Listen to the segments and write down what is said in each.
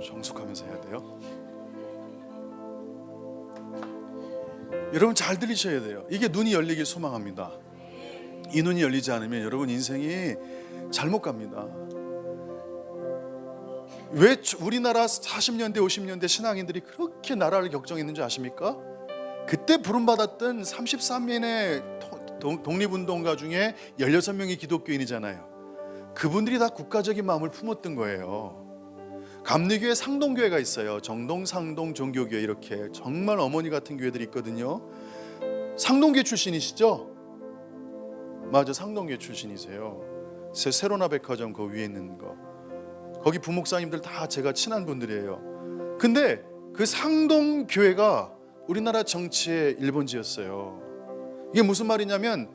정숙하면서 해야 돼요. 여러분 잘 들리셔야 돼요. 이게 눈이 열리길 소망합니다. 이 눈이 열리지 않으면 여러분 인생이 잘못 갑니다. 왜 우리나라 40년대 50년대 신앙인들이 그렇게 나라를 걱정했는 줄 아십니까? 그때 부름받았던 33명의 독립운동가 중에 16명이 기독교인이잖아요. 그분들이 다 국가적인 마음을 품었던 거예요. 감리교회 상동교회가 있어요. 정동, 상동, 종교교회 이렇게 정말 어머니 같은 교회들이 있거든요. 상동교회 출신이시죠? 맞아, 상동교회 출신이세요. 세로나 백화점 그 위에 있는 거. 거기 부목사님들 다 제가 친한 분들이에요. 근데 그 상동교회가 우리나라 정치의 일본지였어요. 이게 무슨 말이냐면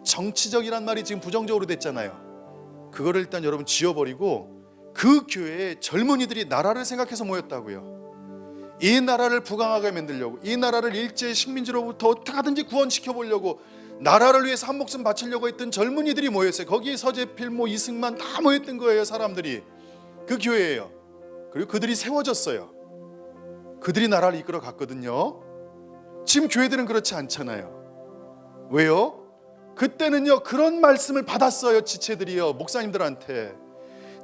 정치적이란 말이 지금 부정적으로 됐잖아요. 그거를 일단 여러분 지워버리고 그 교회에 젊은이들이 나라를 생각해서 모였다고요. 이 나라를 부강하게 만들려고, 이 나라를 일제의 식민지로부터 어떻게 하든지 구원시켜 보려고, 나라를 위해서 한 목숨 바치려고 했던 젊은이들이 모였어요. 거기 서재필, 이승만 다 모였던 거예요. 사람들이 그 교회예요. 그리고 그들이 세워졌어요. 그들이 나라를 이끌어 갔거든요. 지금 교회들은 그렇지 않잖아요. 왜요? 그때는요 그런 말씀을 받았어요. 지체들이요, 목사님들한테.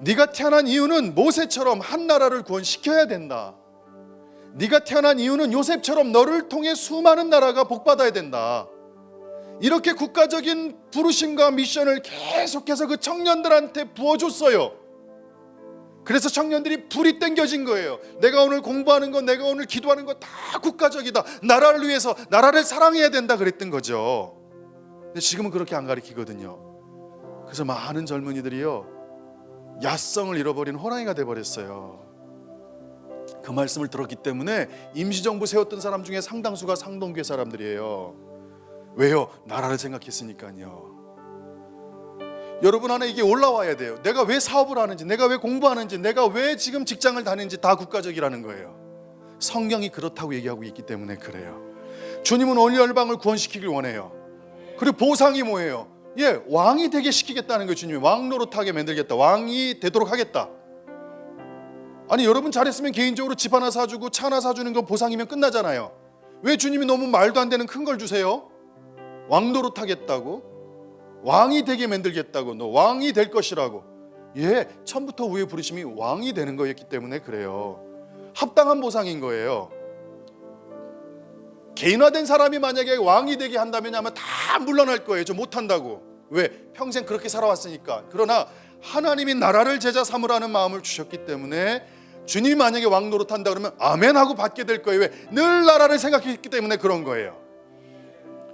네가 태어난 이유는 모세처럼 한 나라를 구원시켜야 된다. 네가 태어난 이유는 요셉처럼 너를 통해 수많은 나라가 복받아야 된다. 이렇게 국가적인 부르심과 미션을 계속해서 그 청년들한테 부어줬어요. 그래서 청년들이 불이 땡겨진 거예요. 내가 오늘 공부하는 거, 내가 오늘 기도하는 거 다 국가적이다. 나라를 위해서, 나라를 사랑해야 된다 그랬던 거죠. 근데 지금은 그렇게 안 가르치거든요. 그래서 많은 젊은이들이요 야성을 잃어버린 호랑이가 돼버렸어요. 그 말씀을 들었기 때문에 임시정부 세웠던 사람 중에 상당수가 상동교회 사람들이에요. 왜요? 나라를 생각했으니까요. 여러분 안에 이게 올라와야 돼요. 내가 왜 사업을 하는지, 내가 왜 공부하는지, 내가 왜 지금 직장을 다니는지 다 국가적이라는 거예요. 성경이 그렇다고 얘기하고 있기 때문에 그래요. 주님은 온 열방을 구원시키길 원해요. 그리고 보상이 뭐예요? 왕이 되게 시키겠다는 거예요. 주님이 왕 노릇하게 만들겠다. 왕이 되도록 하겠다. 아니 여러분 잘했으면 개인적으로 집 하나 사주고 차 하나 사주는 건 보상이면 끝나잖아요. 왜 주님이 너무 말도 안 되는 큰 걸 주세요? 왕 노릇하겠다고? 왕이 되게 만들겠다고, 너 왕이 될 것이라고. 처음부터 우리의 부르심이 왕이 되는 거였기 때문에 그래요. 합당한 보상인 거예요. 개인화된 사람이 만약에 왕이 되게 한다면 아마 다 물러날 거예요. 저 못한다고. 왜? 평생 그렇게 살아왔으니까. 그러나 하나님이 나라를 제자 삼으라는 마음을 주셨기 때문에 주님이 만약에 왕 노릇한다 그러면 아멘 하고 받게 될 거예요. 왜? 늘 나라를 생각했기 때문에 그런 거예요.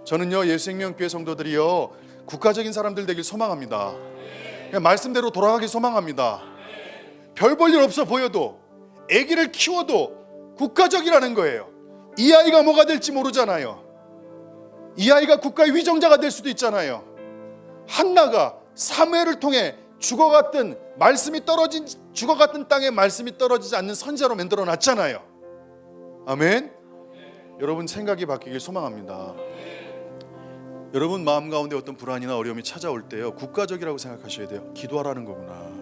저는요 예수생명교회 성도들이요 국가적인 사람들 되길 소망합니다. 그냥 말씀대로 돌아가길 소망합니다. 별 볼 일 없어 보여도, 아기를 키워도 국가적이라는 거예요. 이 아이가 뭐가 될지 모르잖아요. 이 아이가 국가의 위정자가 될 수도 있잖아요. 한나가 사무엘을 통해 죽어갔던 땅에 말씀이 떨어지지 않는 선지자로 만들어 놨잖아요. 아멘. 여러분 생각이 바뀌길 소망합니다. 여러분 마음 가운데 어떤 불안이나 어려움이 찾아올 때요 국가적이라고 생각하셔야 돼요. 기도하라는 거구나.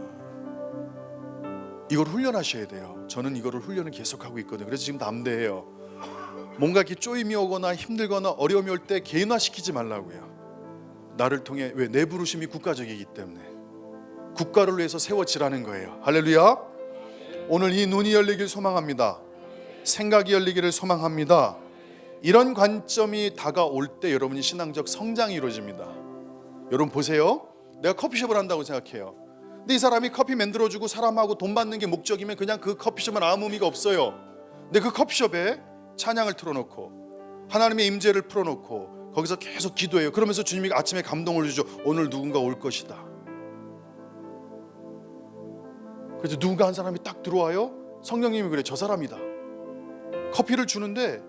이걸 훈련하셔야 돼요. 저는 이거를 훈련을 계속하고 있거든요. 그래서 지금 담대해요. 뭔가 이렇게 쪼임이 오거나 힘들거나 어려움이 올 때 개인화시키지 말라고요. 나를 통해, 왜? 내 부르심이 국가적이기 때문에 국가를 위해서 세워지라는 거예요. 할렐루야. 오늘 이 눈이 열리길 소망합니다. 생각이 열리기를 소망합니다. 이런 관점이 다가올 때 여러분이 신앙적 성장이 이루어집니다. 여러분 보세요. 내가 커피숍을 한다고 생각해요. 근데 이 사람이 커피 만들어주고 사람하고 돈 받는 게 목적이면 그냥 그 커피숍은 아무 의미가 없어요. 근데 그 커피숍에 찬양을 틀어놓고 하나님의 임재를 풀어놓고 거기서 계속 기도해요. 그러면서 주님이 아침에 감동을 주죠. 오늘 누군가 올 것이다. 그래서 누군가 한 사람이 딱 들어와요. 성령님이 그래, 저 사람이다. 커피를 주는데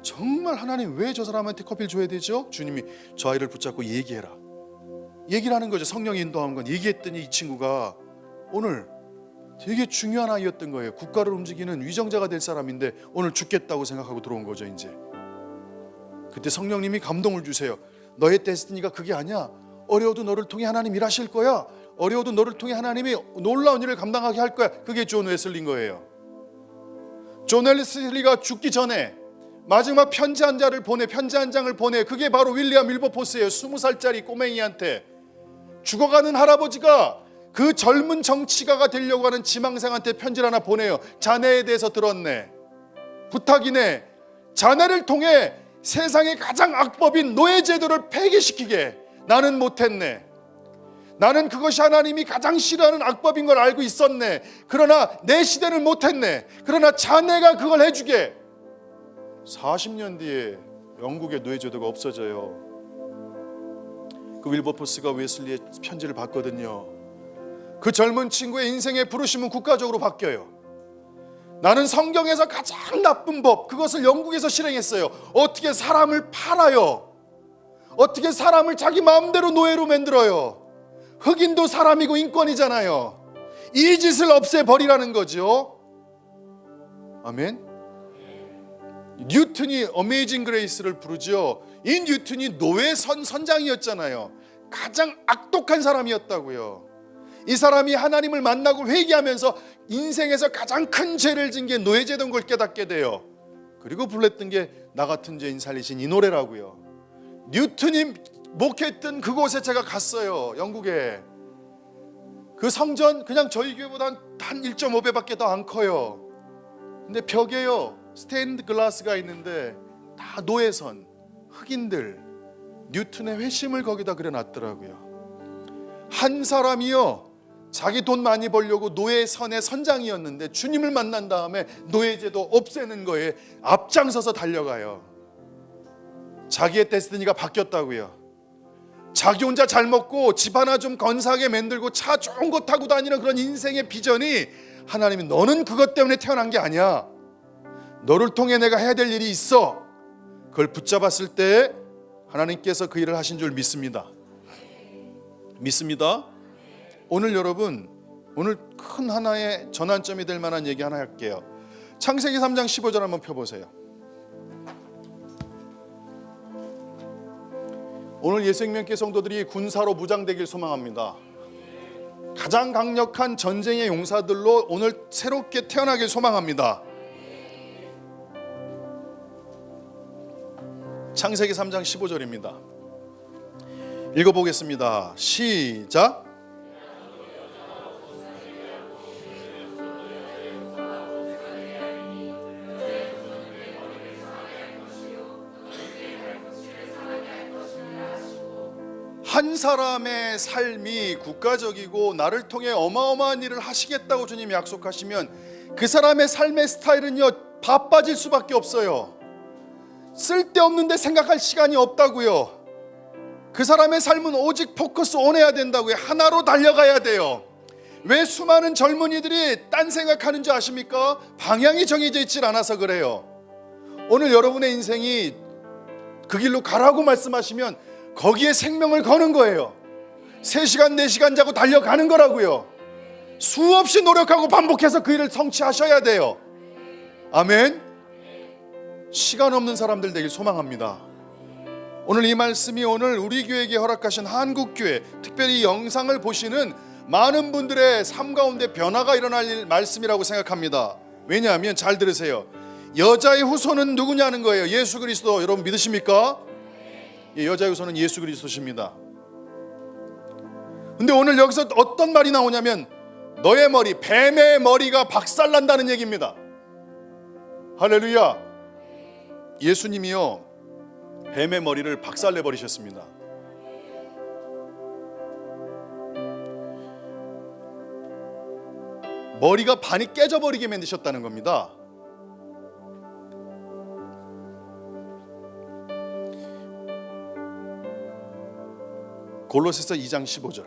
정말 하나님 왜 저 사람한테 커피를 줘야 되죠? 주님이 저 아이를 붙잡고 얘기해라. 얘기를 하는 거죠. 성령이 인도한 건. 얘기했더니 이 친구가 오늘 되게 중요한 아이였던 거예요. 국가를 움직이는 위정자가 될 사람인데 오늘 죽겠다고 생각하고 들어온 거죠. 이제 그때 성령님이 감동을 주세요. 너의 데스티니가 그게 아니야. 어려워도 너를 통해 하나님 일하실 거야. 어려워도 너를 통해 하나님이 놀라운 일을 감당하게 할 거야. 그게 존 웨슬리인 거예요. 존 웰리스리가 죽기 전에 마지막 편지 한 장을 보내. 그게 바로 윌리엄 윌버포스예요. 20살짜리 꼬맹이한테. 죽어가는 할아버지가 그 젊은 정치가가 되려고 하는 지망생한테 편지를 하나 보내요. 자네에 대해서 들었네. 부탁이네. 자네를 통해 세상의 가장 악법인 노예제도를 폐기시키게 나는 못했네. 나는 그것이 하나님이 가장 싫어하는 악법인 걸 알고 있었네. 그러나 내 시대는 못했네. 그러나 자네가 그걸 해주게. 40년 뒤에 영국의 노예제도가 없어져요. 그 윌버포스가 웨슬리의 편지를 받거든요. 그 젊은 친구의 인생의 부르심은 국가적으로 바뀌어요. 나는 성경에서 가장 나쁜 법, 그것을 영국에서 실행했어요. 어떻게 사람을 팔아요. 어떻게 사람을 자기 마음대로 노예로 만들어요. 흑인도 사람이고 인권이잖아요. 이 짓을 없애버리라는 거죠. 아멘. 뉴턴이 어메이징 그레이스를 부르죠. 이 뉴턴이 노예 선장이었잖아요. 가장 악독한 사람이었다고요. 이 사람이 하나님을 만나고 회개하면서 인생에서 가장 큰 죄를 진 게 노예제도인 걸 깨닫게 돼요. 그리고 불렀던 게 나 같은 죄인 살리신 이 노래라고요. 뉴턴이 목회했던 그곳에 제가 갔어요. 영국에. 그 성전 그냥 저희 교회보다 한 1.5배밖에 더 안 커요. 근데 벽에요 스테인드 글라스가 있는데 다 노예선, 흑인들, 뉴턴의 회심을 거기다 그려놨더라고요. 한 사람이요 자기 돈 많이 벌려고 노예선의 선장이었는데 주님을 만난 다음에 노예제도 없애는 거에 앞장서서 달려가요. 자기의 데스티니가 바뀌었다고요. 자기 혼자 잘 먹고 집 하나 좀 건사하게 만들고 차 좋은 거 타고 다니는 그런 인생의 비전이 하나님이 너는 그것 때문에 태어난 게 아니야. 너를 통해 내가 해야 될 일이 있어. 그걸 붙잡았을 때 하나님께서 그 일을 하신 줄 믿습니다. 믿습니다. 오늘 여러분, 오늘 큰 하나의 전환점이 될 만한 얘기 하나 할게요. 창세기 3장 15절 한번 펴보세요. 오늘 예수생명교회 성도들이 군사로 무장되길 소망합니다. 가장 강력한 전쟁의 용사들로 오늘 새롭게 태어나길 소망합니다. 창세기 3장 15절입니다. 읽어보겠습니다. 시작. 한 사람의 삶이 국가적이고 나를 통해 어마어마한 일을 하시겠다고 주님이 약속하시면 그 사람의 삶의 스타일은요 바빠질 수밖에 없어요. 쓸데없는데 생각할 시간이 없다고요. 그 사람의 삶은 오직 포커스 온 해야 된다고요. 하나로 달려가야 돼요. 왜 수많은 젊은이들이 딴 생각하는 줄 아십니까? 방향이 정해져 있질 않아서 그래요. 오늘 여러분의 인생이 그 길로 가라고 말씀하시면 거기에 생명을 거는 거예요. 3시간 4시간 자고 달려가는 거라고요. 수없이 노력하고 반복해서 그 일을 성취하셔야 돼요. 아멘. 시간 없는 사람들 되길 소망합니다. 오늘 이 말씀이 오늘 우리 교회에게 허락하신 한국교회, 특별히 이 영상을 보시는 많은 분들의 삶 가운데 변화가 일어날 말씀이라고 생각합니다. 왜냐하면 잘 들으세요. 여자의 후손은 누구냐는 거예요. 예수 그리스도. 여러분 믿으십니까? 예, 여자의 후손은 예수 그리스도십니다. 근데 오늘 여기서 어떤 말이 나오냐면 너의 머리, 뱀의 머리가 박살난다는 얘기입니다. 할렐루야. 예수님이요 뱀의 머리를 박살내버리셨습니다. 머리가 반이 깨져버리게 만드셨다는 겁니다. 골로새서 2장 15절.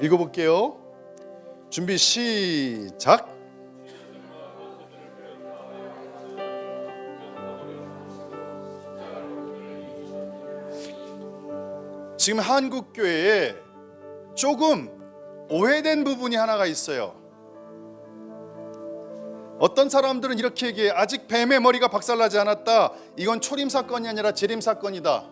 읽어볼게요. 준비 시작. 지금 한국교회에 조금 오해된 부분이 하나가 있어요. 어떤 사람들은 이렇게 얘기해. 아직 뱀의 머리가 박살나지 않았다. 이건 초림 사건이 아니라 재림 사건이다.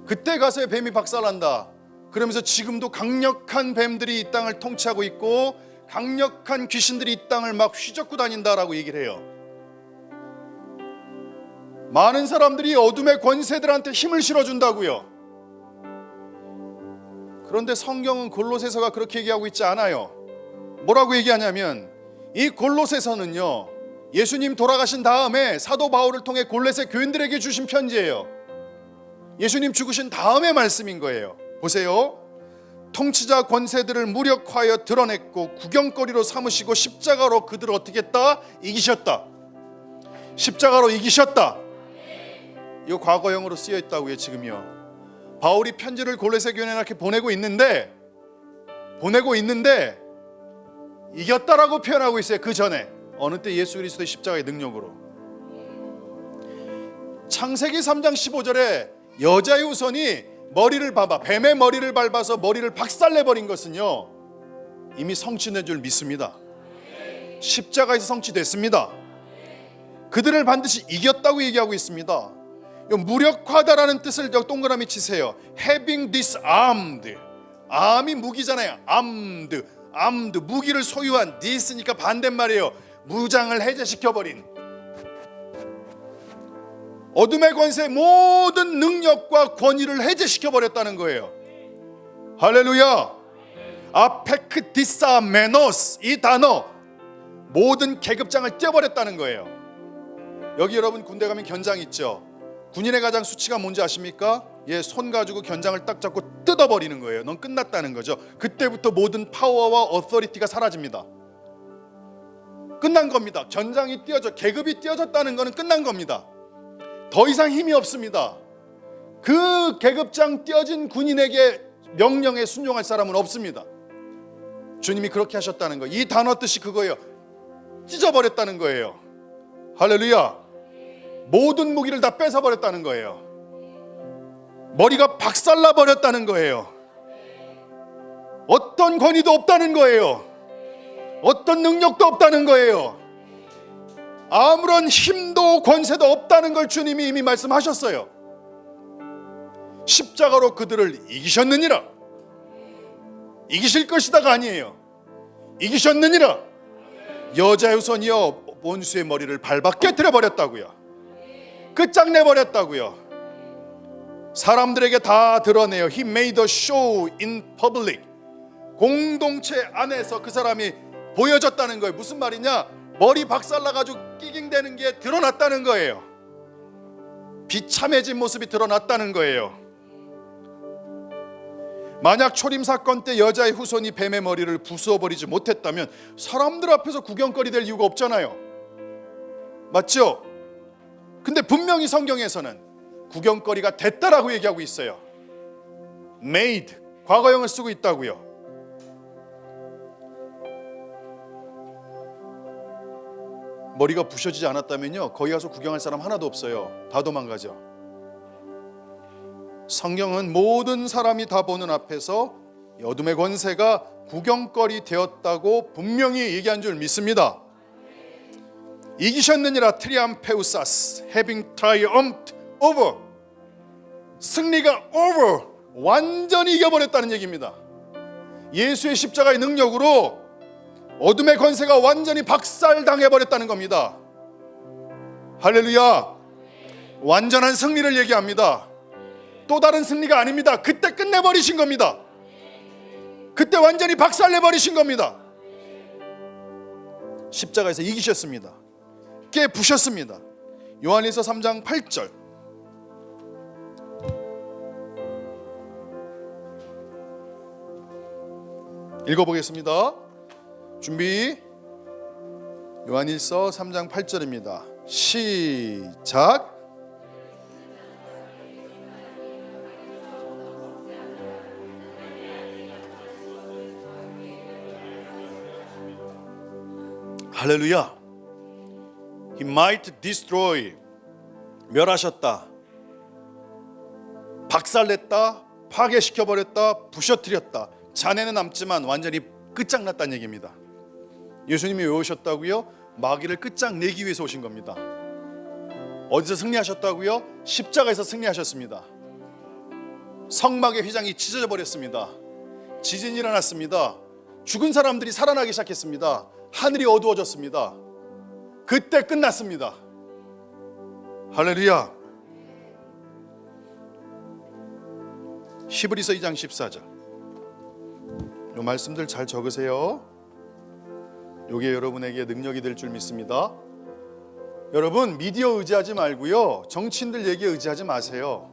그때 가서야 뱀이 박살난다. 그러면서 지금도 강력한 뱀들이 이 땅을 통치하고 있고 강력한 귀신들이 이 땅을 막 휘젓고 다닌다라고 얘기를 해요. 많은 사람들이 어둠의 권세들한테 힘을 실어준다고요. 그런데 성경은 골로새서가 그렇게 얘기하고 있지 않아요. 뭐라고 얘기하냐면 이 골로새서는요, 예수님 돌아가신 다음에 사도 바울을 통해 골로새 교인들에게 주신 편지예요. 예수님 죽으신 다음의 말씀인 거예요. 보세요. 통치자 권세들을 무력화하여 드러냈고 구경거리로 삼으시고 십자가로 그들을 어떻게 했다? 이기셨다. 십자가로 이기셨다. 이거 과거형으로 쓰여 있다고요. 지금요. 바울이 편지를 골로새 교인에게 보내고 있는데 이겼다라고 표현하고 있어요. 그 전에 어느 때 예수 그리스도의 십자가의 능력으로. 창세기 3장 15절에 여자의 후손이 머리를 밟아 뱀의 머리를 밟아서 머리를 박살내버린 것은요, 이미 성취된 줄 믿습니다. 십자가에서 성취됐습니다. 그들을 반드시 이겼다고 얘기하고 있습니다. 무력화다라는 뜻을 동그라미 치세요. Having disarmed. arm이 무기잖아요. armed 무기를 소유한. this니까 반대말이에요. 무장을 해제시켜버린. 어둠의 권세의 모든 능력과 권위를 해제시켜버렸다는 거예요. 할렐루야. 아페크디사메노스, 이 단어 모든 계급장을 떼어버렸다는 거예요. 여기 여러분 군대 가면 견장 있죠. 군인의 가장 수치가 뭔지 아십니까? 손 가지고 견장을 딱 잡고 뜯어버리는 거예요. 넌 끝났다는 거죠. 그때부터 모든 파워와 어서리티가 사라집니다. 끝난 겁니다. 견장이 띄어져, 계급이 띄어졌다는 것은 끝난 겁니다. 더 이상 힘이 없습니다. 그 계급장 띄어진 군인에게 명령에 순종할 사람은 없습니다. 주님이 그렇게 하셨다는 거예요. 이 단어 뜻이 그거예요. 찢어버렸다는 거예요. 할렐루야. 모든 무기를 다 뺏어버렸다는 거예요. 머리가 박살나버렸다는 거예요. 어떤 권위도 없다는 거예요. 어떤 능력도 없다는 거예요. 아무런 힘도 권세도 없다는 걸 주님이 이미 말씀하셨어요. 십자가로 그들을 이기셨느니라. 이기실 것이다가 아니에요. 이기셨느니라. 여자의 후손이여 원수의 머리를 밟아 깨트려버렸다고요. 끝장내버렸다고요. 사람들에게 다 드러내요. He made a show in public. 공동체 안에서 그 사람이 보여졌다는 거예요. 무슨 말이냐? 머리 박살나가지고 끼깅대는 게 드러났다는 거예요. 비참해진 모습이 드러났다는 거예요. 만약 초림 사건 때 여자의 후손이 뱀의 머리를 부수어버리지 못했다면 사람들 앞에서 구경거리 될 이유가 없잖아요. 맞죠? 근데 분명히 성경에서는 구경거리가 됐다라고 얘기하고 있어요. made, 과거형을 쓰고 있다고요. 머리가 부셔지지 않았다면요, 거기 가서 구경할 사람 하나도 없어요. 다 도망가죠. 성경은 모든 사람이 다 보는 앞에서 어둠의 권세가 구경거리 되었다고 분명히 얘기한 줄 믿습니다. 이기셨느니라. 트리암페우사스, having triumphed over. 승리가 over, 완전히 이겨버렸다는 얘기입니다. 예수의 십자가의 능력으로 어둠의 권세가 완전히 박살당해버렸다는 겁니다. 할렐루야. 완전한 승리를 얘기합니다. 또 다른 승리가 아닙니다. 그때 끝내버리신 겁니다. 그때 완전히 박살내버리신 겁니다. 십자가에서 이기셨습니다. 깨부셨습니다. 요한일서 3장 8절 읽어보겠습니다. 준비. 요한일서 3장 8절입니다. 시작. 할렐루야. He might destroy, 멸하셨다, 박살냈다, 파괴시켜버렸다, 부셔뜨렸다. 잔해는 남지만 완전히 끝장났다는 얘기입니다. 예수님이 왜 오셨다고요? 마귀를 끝장내기 위해서 오신 겁니다. 어디서 승리하셨다고요? 십자가에서 승리하셨습니다. 성막의 휘장이 찢어져 버렸습니다. 지진이 일어났습니다. 죽은 사람들이 살아나기 시작했습니다. 하늘이 어두워졌습니다. 그때 끝났습니다. 할렐루야. 히브리서 2장 14절. 이 말씀들 잘 적으세요. 이게 여러분에게 능력이 될 줄 믿습니다. 여러분, 미디어 의지하지 말고요, 정치인들 얘기에 의지하지 마세요.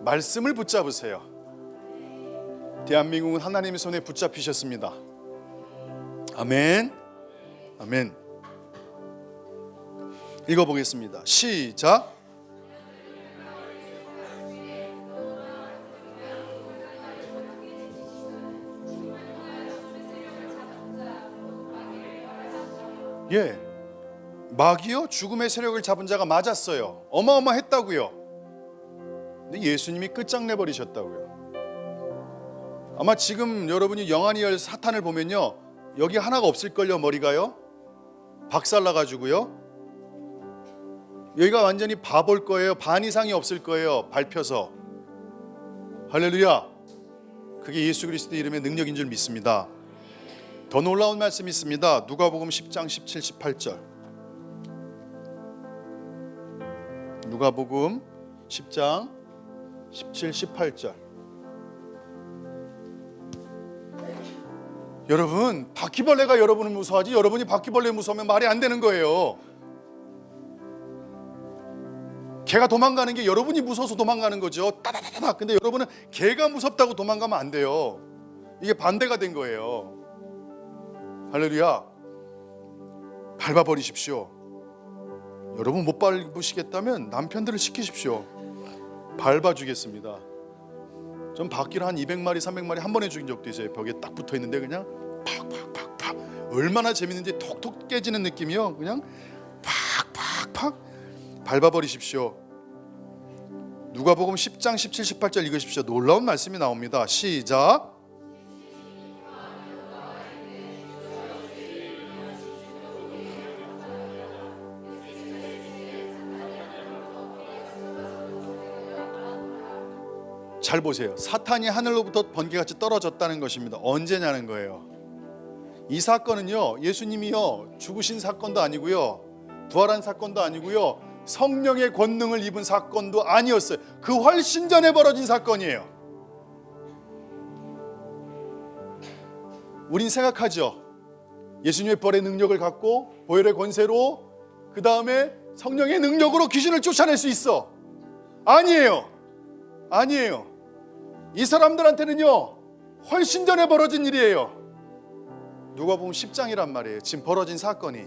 말씀을 붙잡으세요. 대한민국은 하나님의 손에 붙잡히셨습니다. 아멘. 아멘. 읽어보겠습니다. 시작. 예, 마귀요? 죽음의 세력을 잡은 자가 맞았어요. 어마어마했다고요. 근데 예수님이 끝장내버리셨다고요. 아마 지금 여러분이 영안이열 사탄을 보면요, 여기 하나가 없을걸요. 머리가요 박살나가지고요, 여기가 완전히 봐볼 거예요. 반 이상이 없을 거예요. 밟혀서. 할렐루야. 그게 예수 그리스도 이름의 능력인 줄 믿습니다. 더 놀라운 말씀이 있습니다. 누가복음 10장 17, 18절. 누가복음 10장 17, 18절. 여러분, 바퀴벌레가 여러분을 무서워하지 여러분이 바퀴벌레 무서우면 말이 안 되는 거예요. 개가 도망가는 게 여러분이 무서워서 도망가는 거죠. 따다다다. 근데 여러분은 개가 무섭다고 도망가면 안 돼요. 이게 반대가 된 거예요. 할렐루야. 밟아버리십시오. 여러분 못 밟으시겠다면 남편들을 시키십시오. 밟아주겠습니다. 전 바퀴를 한 200마리 300마리 한 번에 죽인 적도 있어요. 벽에 딱 붙어있는데 그냥 팍팍팍팍, 얼마나 재밌는지 톡톡 깨지는 느낌이요. 그냥 팍팍팍 밟아버리십시오. 누가복음 10장 17, 18절 읽으십시오. 놀라운 말씀이 나옵니다. 시작. 잘 보세요. 사탄이 하늘로부터 번개같이 떨어졌다는 것입니다. 언제냐는 거예요. 이 사건은요, 예수님이요 죽으신 사건도 아니고요, 부활한 사건도 아니고요, 성령의 권능을 입은 사건도 아니었어요. 그 훨씬 전에 벌어진 사건이에요. 우린 생각하죠. 예수님의 부활의 능력을 갖고 보혈의 권세로 그 다음에 성령의 능력으로 귀신을 쫓아낼 수 있어. 아니에요. 아니에요. 이 사람들한테는요 훨씬 전에 벌어진 일이에요. 누가복음 10장이란 말이에요. 지금 벌어진 사건이.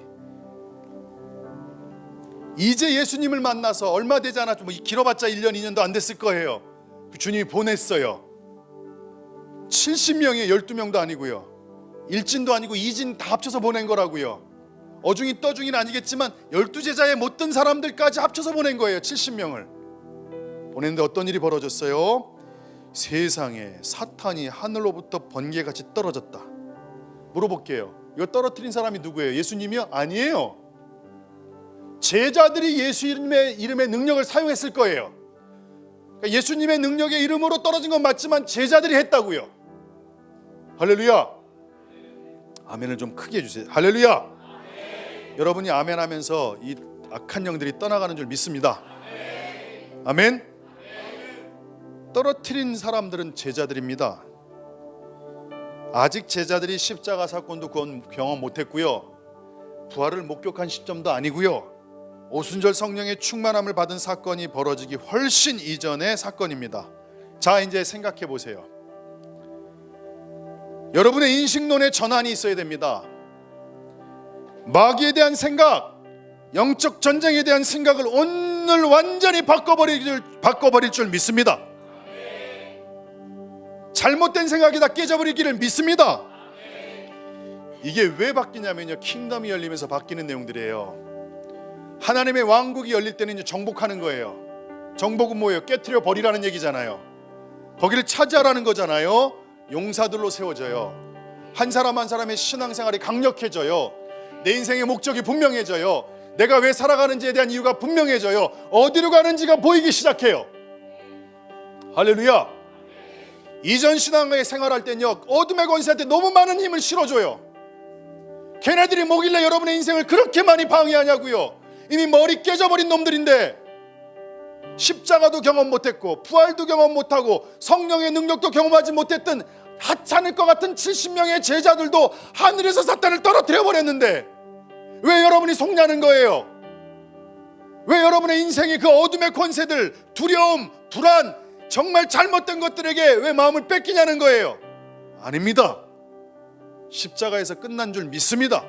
이제 예수님을 만나서 얼마 되지 않았죠. 길어봤자 1년 2년도 안 됐을 거예요. 그 주님이 보냈어요. 70명이에요. 12명도 아니고요, 일진도 아니고 이진 다 합쳐서 보낸 거라고요. 어중이 떠중이는 아니겠지만 12제자에 못든 사람들까지 합쳐서 보낸 거예요. 70명을 보냈는데 어떤 일이 벌어졌어요? 세상에 사탄이 하늘로부터 번개같이 떨어졌다. 물어볼게요. 이거 떨어뜨린 사람이 누구예요? 예수님이요? 아니에요. 제자들이 예수 이름의 능력을 사용했을 거예요. 그러니까 예수님의 능력의 이름으로 떨어진 건 맞지만 제자들이 했다고요. 할렐루야. 아멘을 좀 크게 해주세요. 할렐루야. 아멘. 여러분이 아멘 하면서 이 악한 영들이 떠나가는 줄 믿습니다. 아멘. 아멘. 떨어뜨린 사람들은 제자들입니다. 아직 제자들이 십자가 사건도 경험 못했고요, 부활을 목격한 시점도 아니고요, 오순절 성령의 충만함을 받은 사건이 벌어지기 훨씬 이전의 사건입니다. 자, 이제 생각해 보세요. 여러분의 인식론에 전환이 있어야 됩니다. 마귀에 대한 생각, 영적 전쟁에 대한 생각을 오늘 완전히 바꿔버릴 줄 믿습니다. 잘못된 생각이 다 깨져버리기를 믿습니다. 이게 왜 바뀌냐면요, 킹덤이 열리면서 바뀌는 내용들이에요. 하나님의 왕국이 열릴 때는 이제 정복하는 거예요. 정복은 뭐예요? 깨트려 버리라는 얘기잖아요. 거기를 차지하라는 거잖아요. 용사들로 세워져요. 한 사람 한 사람의 신앙생활이 강력해져요. 내 인생의 목적이 분명해져요. 내가 왜 살아가는지에 대한 이유가 분명해져요. 어디로 가는지가 보이기 시작해요. 할렐루야. 이전 신앙의 생활할 때는요, 어둠의 권세한테 너무 많은 힘을 실어줘요. 걔네들이 뭐길래 여러분의 인생을 그렇게 많이 방해하냐고요. 이미 머리 깨져버린 놈들인데 십자가도 경험 못했고 부활도 경험 못하고 성령의 능력도 경험하지 못했던 하찮을 것 같은 70명의 제자들도 하늘에서 사탄을 떨어뜨려 버렸는데 왜 여러분이 속냐는 거예요? 왜 여러분의 인생이 그 어둠의 권세들, 두려움, 불안, 정말 잘못된 것들에게 왜 마음을 뺏기냐는 거예요. 아닙니다. 십자가에서 끝난 줄 믿습니다.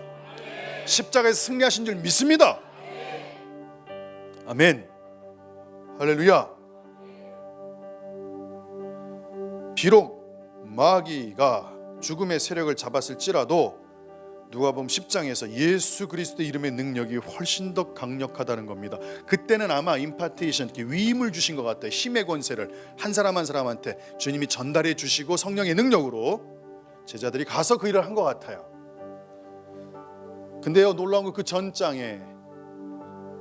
십자가에서 승리하신 줄 믿습니다. 아멘. 할렐루야. 비록 마귀가 죽음의 세력을 잡았을지라도 누가복음 10장에서 예수 그리스도의 이름의 능력이 훨씬 더 강력하다는 겁니다. 그때는 아마 임파테이션, 위임을 주신 것 같아요. 힘의 권세를 한 사람 한 사람한테 주님이 전달해 주시고 성령의 능력으로 제자들이 가서 그 일을 한 것 같아요. 근데요, 놀라운 건 그 전장에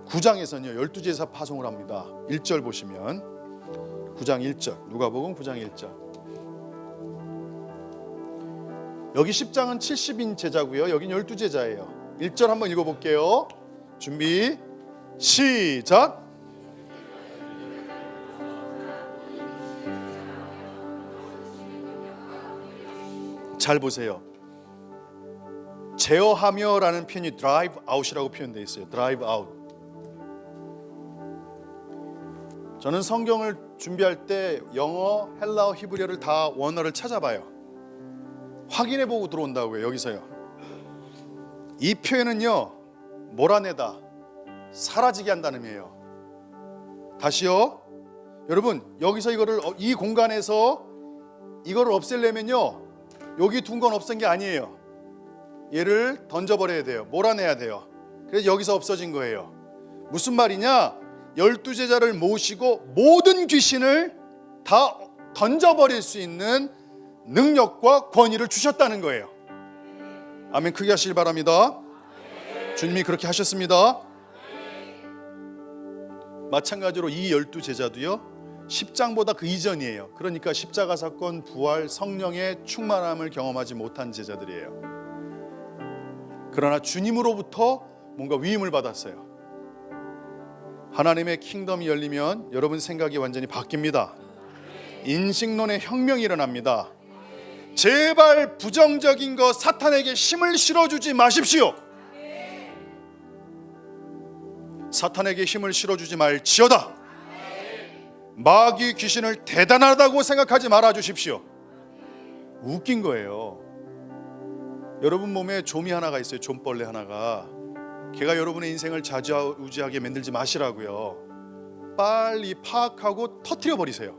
9장에서는요 12제자 파송을 합니다. 1절 보시면 9장 1절, 누가복음 9장 1절. 여기 10장은 70인 제자고요. 여긴 12제자예요. 1절 한번 읽어볼게요. 준비 시작. 잘 보세요. 제어하며라는 표현이 drive out이라고 표현되어 있어요. drive out. 저는 성경을 준비할 때 영어, 헬라어, 히브리어를 다 원어를 찾아봐요. 확인해보고 들어온다고요. 여기서요. 이 표현은요, 몰아내다, 사라지게 한다는 의미예요. 다시요. 여러분, 여기서 이거를 이 공간에서 이거를 없애려면요, 여기 둔 건 없앤 게 아니에요. 얘를 던져버려야 돼요. 몰아내야 돼요. 그래서 여기서 없어진 거예요. 무슨 말이냐? 12제자를 모시고 모든 귀신을 다 던져버릴 수 있는 능력과 권위를 주셨다는 거예요. 아멘. 크게 하시길 바랍니다. 주님이 그렇게 하셨습니다. 마찬가지로 이 12제자도요 10장보다 그 이전이에요. 그러니까 십자가 사건, 부활, 성령의 충만함을 경험하지 못한 제자들이에요. 그러나 주님으로부터 뭔가 위임을 받았어요. 하나님의 킹덤이 열리면 여러분 생각이 완전히 바뀝니다. 인식론의 혁명이 일어납니다. 제발 부정적인 거 사탄에게 힘을 실어주지 마십시오. 사탄에게 힘을 실어주지 말지어다. 마귀 귀신을 대단하다고 생각하지 말아주십시오. 웃긴 거예요. 여러분 몸에 좀이 하나가 있어요. 좀벌레 하나가. 걔가 여러분의 인생을 좌지우지하게 만들지 마시라고요. 빨리 파악하고 터뜨려 버리세요.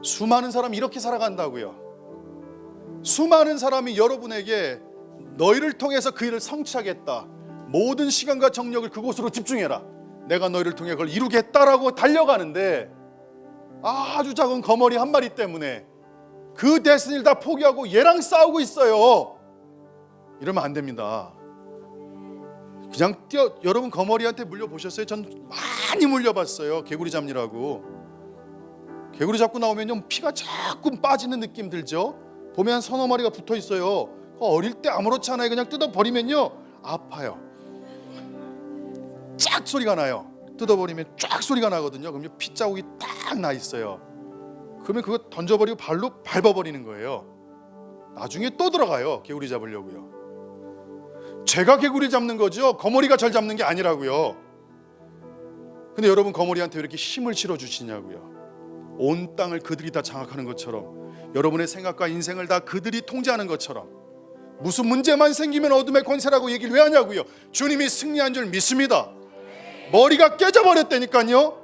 수많은 사람이 이렇게 살아간다고요. 수많은 사람이 여러분에게 너희를 통해서 그 일을 성취하겠다, 모든 시간과 정력을 그곳으로 집중해라, 내가 너희를 통해 그걸 이루겠다라고 달려가는데 아주 작은 거머리 한 마리 때문에 그 데스니를 다 포기하고 얘랑 싸우고 있어요. 이러면 안 됩니다. 그냥 여러분 거머리한테 물려보셨어요? 전 많이 물려봤어요. 개구리 잡느라고. 개구리 잡고 나오면 피가 자꾸 빠지는 느낌 들죠? 보면 서너 마리가 붙어 있어요. 어릴 때 아무렇지 않아요. 그냥 뜯어버리면요 아파요. 쫙 소리가 나요. 뜯어버리면 쫙 소리가 나거든요. 그러면 핏자국이 딱 나 있어요. 그러면 그거 던져버리고 발로 밟아버리는 거예요. 나중에 또 들어가요. 개구리 잡으려고요. 제가 개구리 잡는 거죠. 거머리가 절 잡는 게 아니라고요. 근데 여러분 거머리한테 왜 이렇게 힘을 실어주시냐고요. 온 땅을 그들이 다 장악하는 것처럼, 여러분의 생각과 인생을 다 그들이 통제하는 것처럼, 무슨 문제만 생기면 어둠의 권세라고 얘기를 왜 하냐고요. 주님이 승리한 줄 믿습니다. 머리가 깨져버렸다니까요.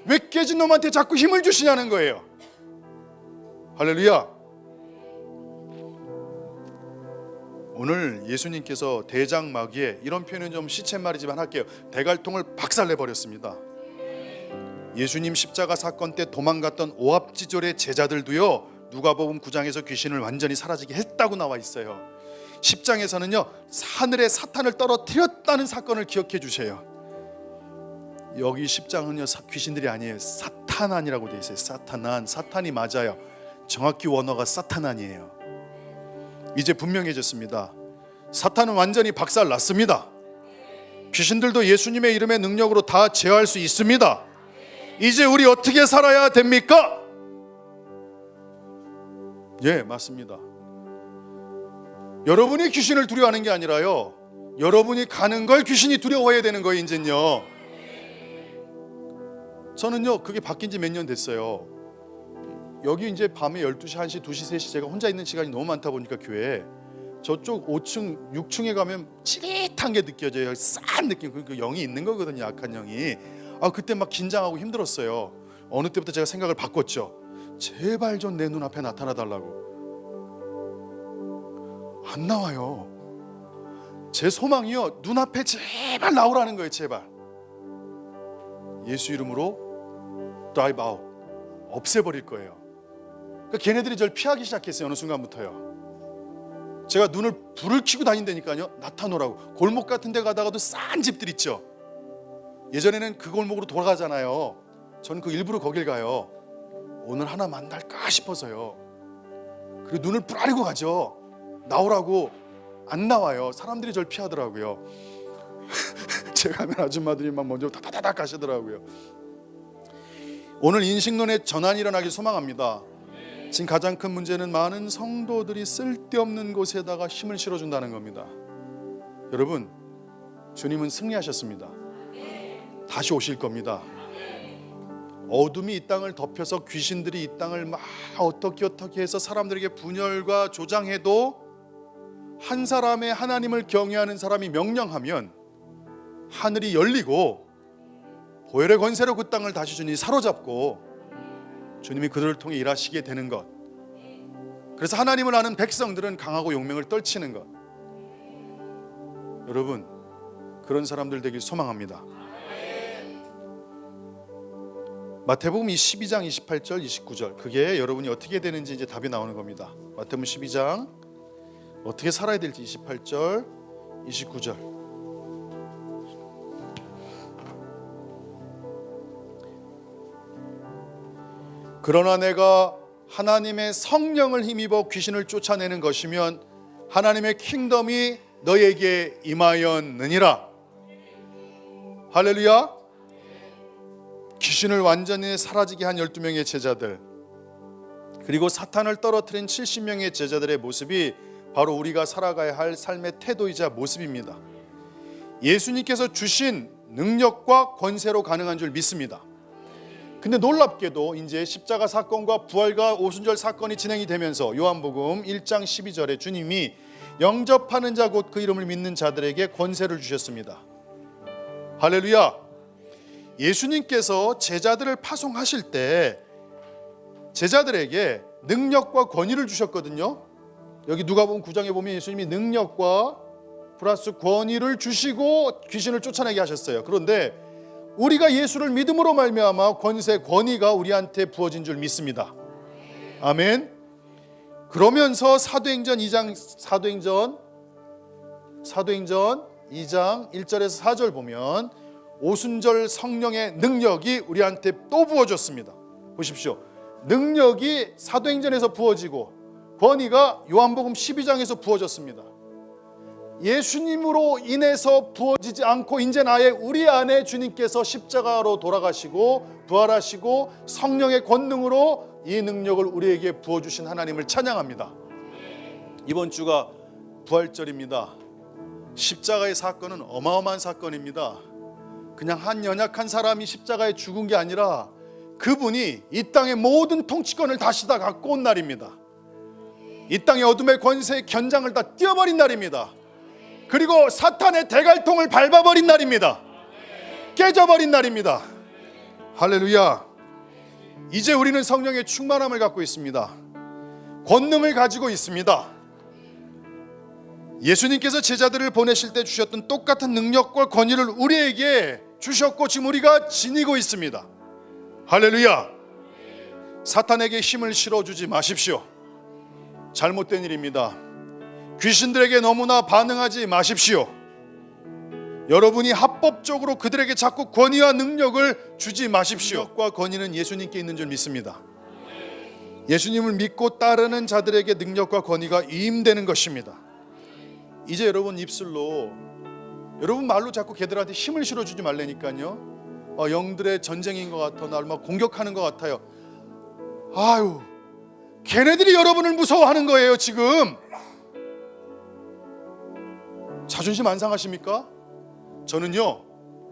왜 깨진 놈한테 자꾸 힘을 주시냐는 거예요. 할렐루야. 오늘 예수님께서 대장마귀에, 이런 표현은 좀 시쳇말이지만 할게요, 대갈통을 박살내버렸습니다. 예수님 십자가 사건 때 도망갔던 오합지졸의 제자들도요 누가복음 9장에서 귀신을 완전히 사라지게 했다고 나와 있어요. 10장에서는요 하늘에 사탄을 떨어뜨렸다는 사건을 기억해 주세요. 여기 10장은요 귀신들이 아니에요. 사탄안이라고 되어 있어요. 사탄안. 사탄이 맞아요. 정확히 원어가 사탄안이에요. 이제 분명해졌습니다. 사탄은 완전히 박살났습니다. 귀신들도 예수님의 이름의 능력으로 다 제어할 수 있습니다. 이제 우리 어떻게 살아야 됩니까? 예, 맞습니다. 여러분이 귀신을 두려워하는 게 아니라요, 여러분이 가는 걸 귀신이 두려워해야 되는 거예요. 이제는요. 저는요 그게 바뀐 지 몇 년 됐어요. 여기 이제 밤에 12시, 1시, 2시, 3시 제가 혼자 있는 시간이 너무 많다 보니까 교회에 저쪽 5층, 6층에 가면 찌릿한 게 느껴져요. 싼 느낌. 그 영이 있는 거거든요. 악한 영이. 그때 막 긴장하고 힘들었어요. 어느 때부터 제가 생각을 바꿨죠. 제발 좀 내 눈앞에 나타나 달라고. 안 나와요. 제 소망이요, 눈앞에 제발 나오라는 거예요. 제발. 예수 이름으로 드라이브 아웃, 없애버릴 거예요. 그러니까 걔네들이 저를 피하기 시작했어요. 어느 순간부터요. 제가 불을 켜고 다닌다니까요. 나타노라고. 골목 같은 데 가다가도 싼 집들 있죠. 예전에는 그 골목으로 돌아가잖아요. 저는 그 일부러 거길 가요. 오늘 하나 만날까 싶어서요. 그리고 눈을 뿌라리고 가죠. 나오라고. 안 나와요. 사람들이 저를 피하더라고요. 제가 하면 아줌마들이 막 먼저 다다닥 가시더라고요. 오늘 인식론의 전환이 일어나길 소망합니다. 지금 가장 큰 문제는 많은 성도들이 쓸데없는 곳에다가 힘을 실어준다는 겁니다. 여러분, 주님은 승리하셨습니다. 다시 오실 겁니다. 어둠이 이 땅을 덮여서 귀신들이 이 땅을 막 어떻게 해서 사람들에게 분열과 조장해도 한 사람의 하나님을 경외하는 사람이 명령하면 하늘이 열리고 보혈의 권세로 그 땅을 다시 주님이 사로잡고 주님이 그들을 통해 일하시게 되는 것. 그래서 하나님을 아는 백성들은 강하고 용맹을 떨치는 것. 여러분, 그런 사람들 되길 소망합니다. 마태복음 12장 28절 29절, 그게 여러분이 어떻게 되는지 이제 답이 나오는 겁니다. 마태복음 12장 어떻게 살아야 될지 28절 29절. 그러나 내가 하나님의 성령을 힘입어 귀신을 쫓아내는 것이면 하나님의 킹덤이 너에게 임하였느니라. 할렐루야. 귀신을 완전히 사라지게 한 12명의 제자들, 그리고 사탄을 떨어뜨린 70명의 제자들의 모습이 바로 우리가 살아가야 할 삶의 태도이자 모습입니다. 예수님께서 주신 능력과 권세로 가능한 줄 믿습니다. 근데 놀랍게도 이제 십자가 사건과 부활과 오순절 사건이 진행이 되면서 요한복음 1장 12절에 주님이 영접하는 자 곧 그 이름을 믿는 자들에게 권세를 주셨습니다. 할렐루야. 예수님께서 제자들을 파송하실 때 제자들에게 능력과 권위를 주셨거든요. 여기 누가복음 9장에 보면 예수님이 능력과 플러스 권위를 주시고 귀신을 쫓아내게 하셨어요. 그런데 우리가 예수를 믿음으로 말미암아 권세, 권위가 우리한테 부어진 줄 믿습니다. 아멘. 그러면서 사도행전 2장 1절에서 4절 보면 오순절 성령의 능력이 우리한테 또 부어졌습니다. 보십시오. 능력이 사도행전에서 부어지고 권위가 요한복음 12장에서 부어졌습니다. 예수님으로 인해서 부어지지 않고 이제 우리 안에 주님께서 십자가로 돌아가시고 부활하시고 성령의 권능으로 이 능력을 우리에게 부어주신 하나님을 찬양합니다. 이번 주가 부활절입니다. 십자가의 사건은 어마어마한 사건입니다. 그냥 한 연약한 사람이 십자가에 죽은 게 아니라 그분이 이 땅의 모든 통치권을 다시 다 갖고 온 날입니다. 이 땅의 어둠의 권세의 견장을 다 띄어버린 날입니다. 그리고 사탄의 대갈통을 밟아버린 날입니다. 깨져버린 날입니다. 할렐루야. 이제 우리는 성령의 충만함을 갖고 있습니다. 권능을 가지고 있습니다. 예수님께서 제자들을 보내실 때 주셨던 똑같은 능력과 권위를 우리에게 주셨고 지금 우리가 지니고 있습니다. 할렐루야. 사탄에게 힘을 실어주지 마십시오. 잘못된 일입니다. 귀신들에게 너무나 반응하지 마십시오. 여러분이 합법적으로 그들에게 자꾸 권위와 능력을 주지 마십시오. 능력과 권위는 예수님께 있는 줄 믿습니다. 예수님을 믿고 따르는 자들에게 능력과 권위가 임되는 것입니다. 이제 여러분 입술로, 여러분 말로 자꾸 걔들한테 힘을 실어주지 말라니까요. 영들의 전쟁인 것 같아, 날 막 공격하는 것 같아요. 아유, 걔네들이 여러분을 무서워하는 거예요. 지금 자존심 안 상하십니까? 저는요,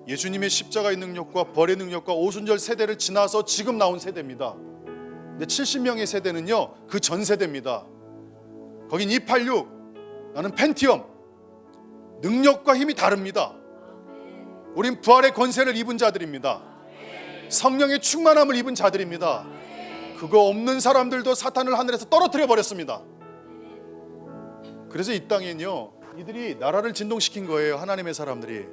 예수님의 십자가의 능력과 벌의 능력과 오순절 세대를 지나서 지금 나온 세대입니다. 근데 70명의 세대는요, 그 전 세대입니다. 거긴 286, 나는 펜티엄. 능력과 힘이 다릅니다. 우린 부활의 권세를 입은 자들입니다. 성령의 충만함을 입은 자들입니다. 그거 없는 사람들도 사탄을 하늘에서 떨어뜨려 버렸습니다. 그래서 이 땅엔요, 이들이 나라를 진동시킨 거예요. 하나님의 사람들이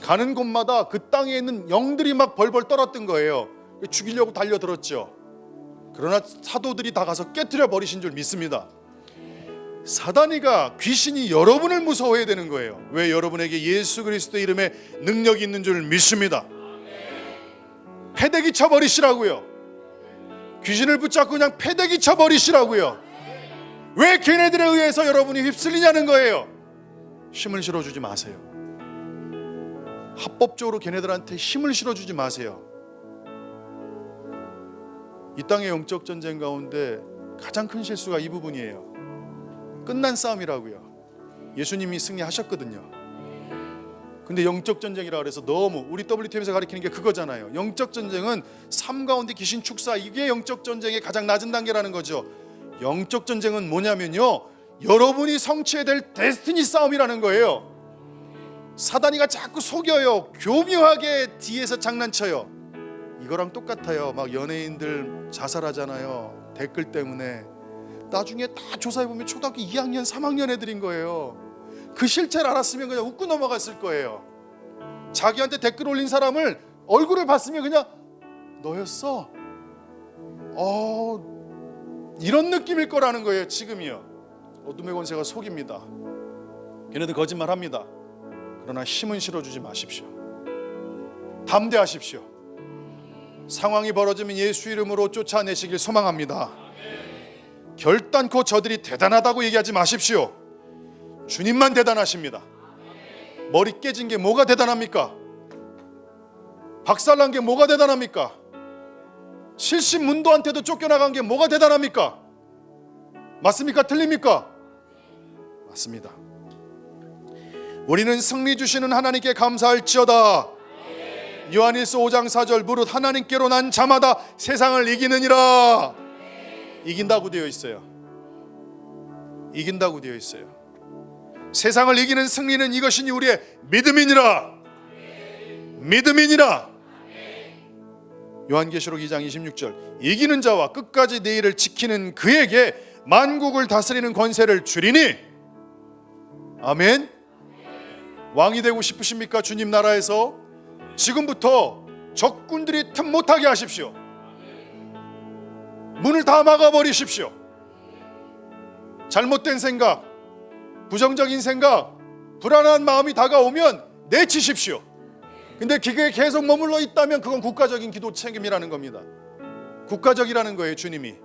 가는 곳마다 그 땅에 있는 영들이 막 벌벌 떨었던 거예요. 죽이려고 달려들었죠. 그러나 사도들이 다 가서 깨트려 버리신 줄 믿습니다. 사단이가, 귀신이 여러분을 무서워해야 되는 거예요. 왜? 여러분에게 예수 그리스도 이름에 능력이 있는 줄 믿습니다. 패대기 쳐버리시라고요. 귀신을 붙잡고 그냥 패대기 쳐버리시라고요. 왜 걔네들에 의해서 여러분이 휩쓸리냐는 거예요. 힘을 실어주지 마세요. 합법적으로 걔네들한테 힘을 실어주지 마세요. 이 땅의 영적 전쟁 가운데 가장 큰 실수가 이 부분이에요. 끝난 싸움이라고요. 예수님이 승리하셨거든요. 근데 영적 전쟁이라 그래서 너무, 우리 WTM에서 가리키는 게 그거잖아요. 영적 전쟁은 삶 가운데 귀신 축사, 이게 영적 전쟁의 가장 낮은 단계라는 거죠. 영적 전쟁은 뭐냐면요, 여러분이 성취해야 될 데스티니 싸움이라는 거예요. 사단이가 자꾸 속여요. 교묘하게 뒤에서 장난쳐요. 이거랑 똑같아요. 막 연예인들 자살하잖아요. 댓글 때문에. 나중에 다 조사해보면 초등학교 2학년 3학년 애들인 거예요. 그 실체를 알았으면 그냥 웃고 넘어갔을 거예요. 자기한테 댓글 올린 사람을 얼굴을 봤으면 그냥 너였어? 이런 느낌일 거라는 거예요. 지금이요. 어둠의 권세가 속입니다. 걔네들 거짓말합니다. 그러나 힘은 실어주지 마십시오. 담대하십시오. 상황이 벌어지면 예수 이름으로 쫓아내시길 소망합니다. 결단코 저들이 대단하다고 얘기하지 마십시오. 주님만 대단하십니다. 머리 깨진 게 뭐가 대단합니까? 박살난 게 뭐가 대단합니까? 70문도한테도 쫓겨나간 게 뭐가 대단합니까? 맞습니까? 틀립니까? 맞습니다. 우리는 승리 주시는 하나님께 감사할지어다. 요한일서 5장 4절, 무릇 하나님께로 난 자마다 세상을 이기느니라. 이긴다고 되어 있어요. 이긴다고 되어 있어요. 세상을 이기는 승리는 이것이니 우리의 믿음이니라. 믿음이니라. 요한계시록 2장 26절, 이기는 자와 끝까지 내 일을 지키는 그에게 만국을 다스리는 권세를 주리니. 아멘. 왕이 되고 싶으십니까? 주님 나라에서 지금부터 적군들이 틈 못하게 하십시오. 문을 다 막아버리십시오. 잘못된 생각, 부정적인 생각, 불안한 마음이 다가오면 내치십시오. 근데 그게 계속 머물러 있다면 그건 국가적인 기도 책임이라는 겁니다. 국가적이라는 거예요. 주님이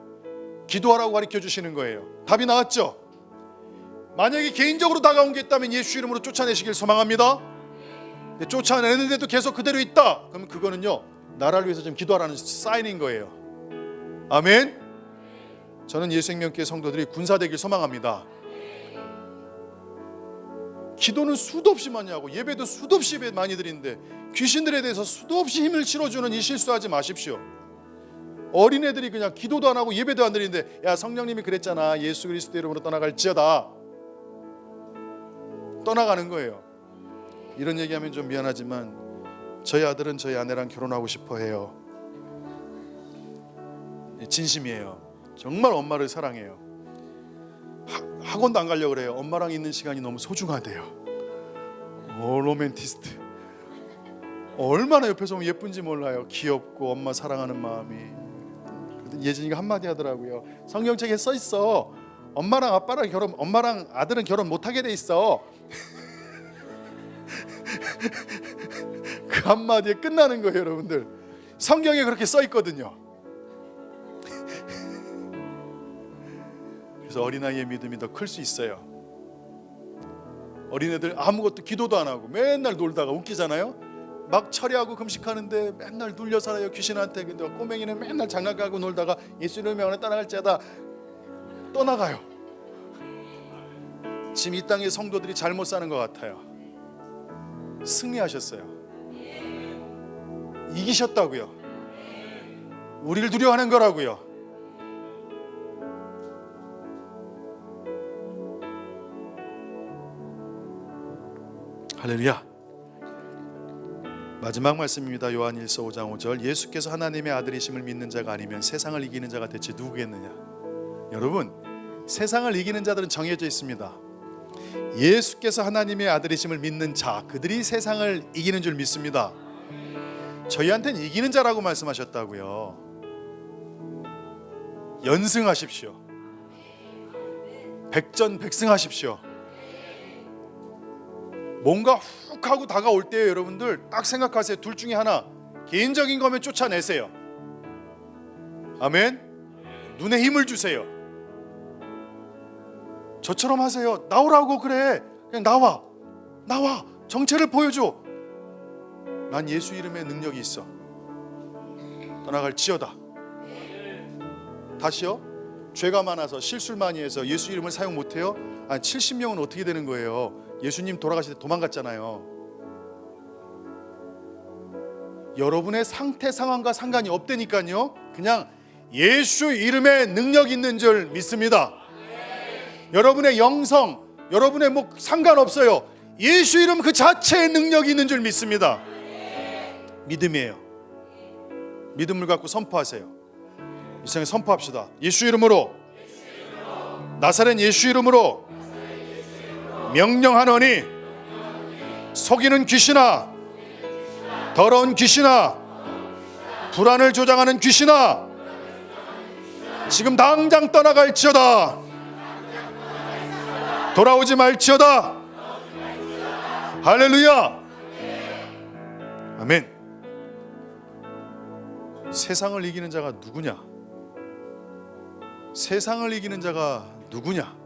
기도하라고 가르쳐 주시는 거예요. 답이 나왔죠? 만약에 개인적으로 다가온 게 있다면 예수 이름으로 쫓아내시길 소망합니다. 쫓아내는데도 계속 그대로 있다, 그러면 그거는요, 나라를 위해서 좀 기도하라는 사인인 거예요. 아멘. 저는 예수생명교회 성도들이 군사되길 소망합니다. 기도는 수도 없이 많이 하고 예배도 수도 없이 많이 드리는데 귀신들에 대해서 수도 없이 힘을 실어주는 이 실수하지 마십시오. 어린애들이 그냥 기도도 안 하고 예배도 안 드리는데, 야, 성령님이 그랬잖아, 예수 그리스도 이름으로 떠나갈지어다. 떠나가는 거예요. 이런 얘기하면 좀 미안하지만 저희 아들은 저희 아내랑 결혼하고 싶어 해요. 진심이에요. 정말 엄마를 사랑해요. 학원도 안 가려고 그래요. 엄마랑 있는 시간이 너무 소중하대요. 로맨티스트. 얼마나 옆에서 보면 예쁜지 몰라요. 귀엽고 엄마 사랑하는 마음이. 예진이가 한마디 하더라고요. 성경책에 써 있어. 엄마랑 아들은 결혼 못하게 돼 있어. 그 한마디에 끝나는 거예요, 여러분들. 성경에 그렇게 써 있거든요. 그래서 어린아이의 믿음이 더 클 수 있어요. 어린애들 아무것도 기도도 안 하고 맨날 놀다가 웃기잖아요. 막 철야하고 금식하는데 맨날 눌려 살아요, 귀신한테. 근데 꼬맹이는 맨날 장난하고 놀다가 예수 이름의 명을 따라갈지어다 떠나가요. 지금 이 땅의 성도들이 잘못 사는 것 같아요. 승리하셨어요. 이기셨다고요. 우리를 두려워하는 거라고요. 할렐루야. 마지막 말씀입니다. 요한 1서 5장 5절. 예수께서 하나님의 아들이심을 믿는 자가 아니면 세상을 이기는 자가 대체 누구겠느냐. 여러분, 세상을 이기는 자들은 정해져 있습니다. 예수께서 하나님의 아들이심을 믿는 자, 그들이 세상을 이기는 줄 믿습니다. 저희한테는 이기는 자라고 말씀하셨다고요. 연승하십시오. 백전백승하십시오. 뭔가 훅 하고 다가올 때에 여러분들 딱 생각하세요. 둘 중에 하나, 개인적인 거면 쫓아내세요. 아멘. 눈에 힘을 주세요. 저처럼 하세요. 나오라고. 그래, 그냥 나와. 정체를 보여줘. 난 예수 이름의 능력이 있어. 떠나갈지어다. 다시요. 죄가 많아서 실수를 많이 해서 예수 이름을 사용 못해요. 70명은 어떻게 되는 거예요? 예수님 돌아가실 때 도망갔잖아요. 여러분의 상태 상황과 상관이 없다니까요. 그냥 예수 이름의 능력 있는 줄 믿습니다. 여러분의 영성, 여러분의 상관없어요. 예수 이름 그 자체의 능력이 있는 줄 믿습니다. 믿음이에요. 믿음을 갖고 선포하세요. 이 시간에 선포합시다. 예수 이름으로, 나사렛 예수 이름으로 명령하노니 속이는 귀신아, 더러운 귀신아, 불안을 조장하는 귀신아, 지금 당장 떠나갈지어다. 돌아오지 말지어다. 할렐루야. 아멘. 세상을 이기는 자가 누구냐? 세상을 이기는 자가 누구냐?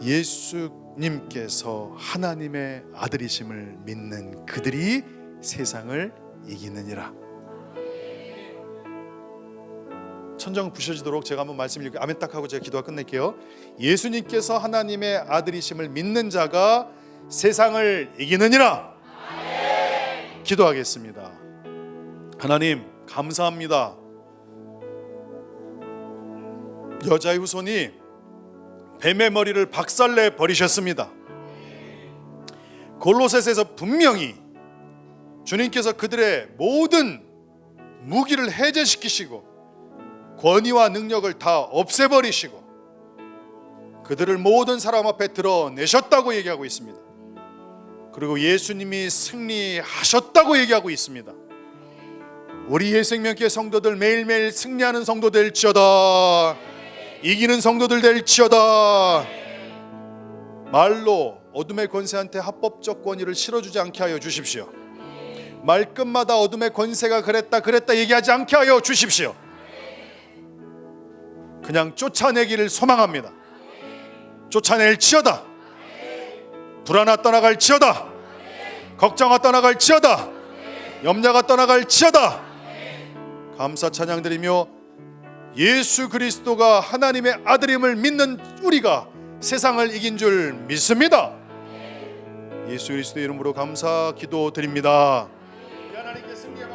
예수님께서 하나님의 아들이심을 믿는 그들이 세상을 이기느니라. 천정 부셔지도록 제가 한번 말씀을 읽고 아멘 딱 하고 제가 기도가 끝낼게요. 예수님께서 하나님의 아들이심을 믿는 자가 세상을 이기느니라. 기도하겠습니다. 하나님 감사합니다. 여자의 후손이 뱀의 머리를 박살내 버리셨습니다. 골로새서에서 분명히 주님께서 그들의 모든 무기를 해제시키시고 권위와 능력을 다 없애버리시고 그들을 모든 사람 앞에 드러내셨다고 얘기하고 있습니다. 그리고 예수님이 승리하셨다고 얘기하고 있습니다. 우리 예생명교회 성도들 매일매일 승리하는 성도 될지어다. 이기는 성도들 될지어다. 말로 어둠의 권세한테 합법적 권위를 실어주지 않게 하여 주십시오. 말끝마다 어둠의 권세가 그랬다 얘기하지 않게 하여 주십시오. 그냥 쫓아내기를 소망합니다. 쫓아낼지어다. 불안아 떠나갈지어다. 걱정아 떠나갈지어다. 염려가 떠나갈지어다. 감사 찬양드리며 예수 그리스도가 하나님의 아들임을 믿는 우리가 세상을 이긴 줄 믿습니다. 예수 그리스도 이름으로 감사 기도드립니다. 하나님께 승리의